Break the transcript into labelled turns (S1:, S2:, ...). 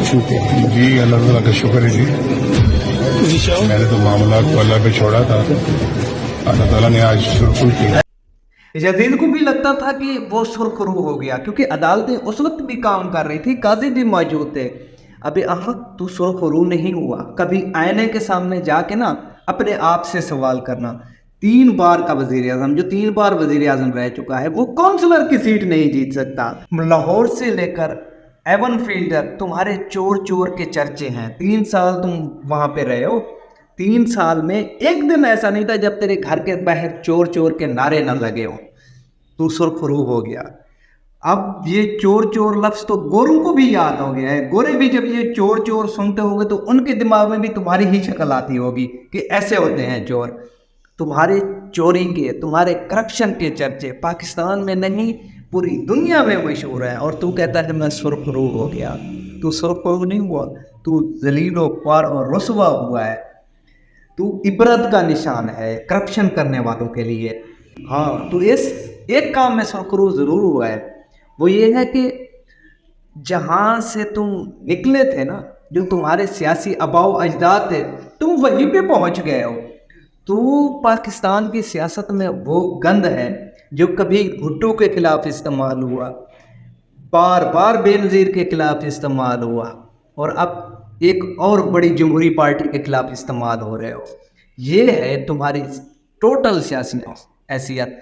S1: چکے ہیں؟
S2: جی اللہ تعالیٰ کا شکر ہے جی. میں نے تو معاملات کو اللہ پہ چھوڑا تھا, اللہ تعالیٰ نے آج سرخرو کیا.
S3: یزید کو بھی لگتا تھا کہ وہ سرخرو ہو گیا, کیونکہ عدالتیں اس وقت بھی کام کر رہی تھی, قاضی بھی موجود تھے. ابھی احمد تو سرخرو نہیں ہوا. کبھی آئینے کے سامنے جا کے نا اپنے آپ سے سوال کرنا, 3 بار کا وزیر اعظم, جو 3 بار وزیر اعظم رہ چکا ہے, وہ کونسلر کی سیٹ نہیں جیت سکتا. لاہور سے لے کر ایون فیلڈر تمہارے چور چور کے چرچے ہیں. 3 سال تم وہاں پہ رہے ہو, 3 سال میں ایک دن ایسا نہیں تھا جب تیرے گھر کے باہر چور چور کے نعرے نہ لگے ہوں. تو سرخرو ہو گیا. اب یہ چور چور لفظ تو گوروں کو بھی یاد ہو گیا ہے. گورے بھی جب یہ چور چور سنتے ہو گے تو ان کے دماغ میں بھی تمہاری ہی شکل آتی ہوگی کہ ایسے ہوتے ہیں چور. تمہارے چوری کے, تمہارے کرپشن کے چرچے پاکستان میں نہیں پوری دنیا میں مشہور ہے, اور تو کہتا ہے میں سرخرو ہو گیا. تو سرخرو نہیں ہوا, تو ذلیل و خوار اور رسوا ہوا ہے. تو عبرت کا نشان ہے کرپشن کرنے والوں کے لیے. ہاں, تو اس ایک کام میں سرخرو ضرور ہوا ہے, وہ یہ ہے کہ جہاں سے تم نکلے تھے نا, جو تمہارے سیاسی آباء و اجداد تھے, تم وہیں پہ پہنچ گئے ہو. تو پاکستان کی سیاست میں وہ گند ہے جو کبھی بھٹو کے خلاف استعمال ہوا, بار بار بے نظیر کے خلاف استعمال ہوا, اور اب ایک اور بڑی جمہوری پارٹی کے خلاف استعمال ہو رہے ہو. یہ ہے تمہاری ٹوٹل سیاسی حیثیت.